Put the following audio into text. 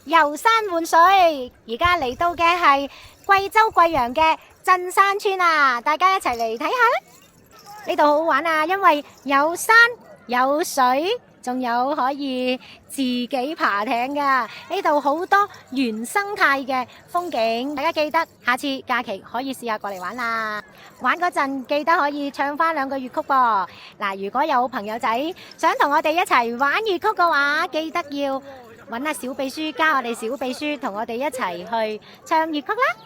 遊山玩水。而家嚟到嘅係貴州貴陽嘅鎮山村啊，大家一齊嚟睇下啦！呢度好好玩啊，因為有山有水，仲有可以自己爬艇噶。呢度好多原生態嘅風景，大家記得下次假期可以試下過嚟玩啦。玩嗰陣記得可以唱翻2個粵曲噃。嗱，如果有朋友仔想同我哋一齊玩粵曲嘅話，記得要揾下小秘書，加我哋小秘書，同我哋一齊去唱粵曲啦。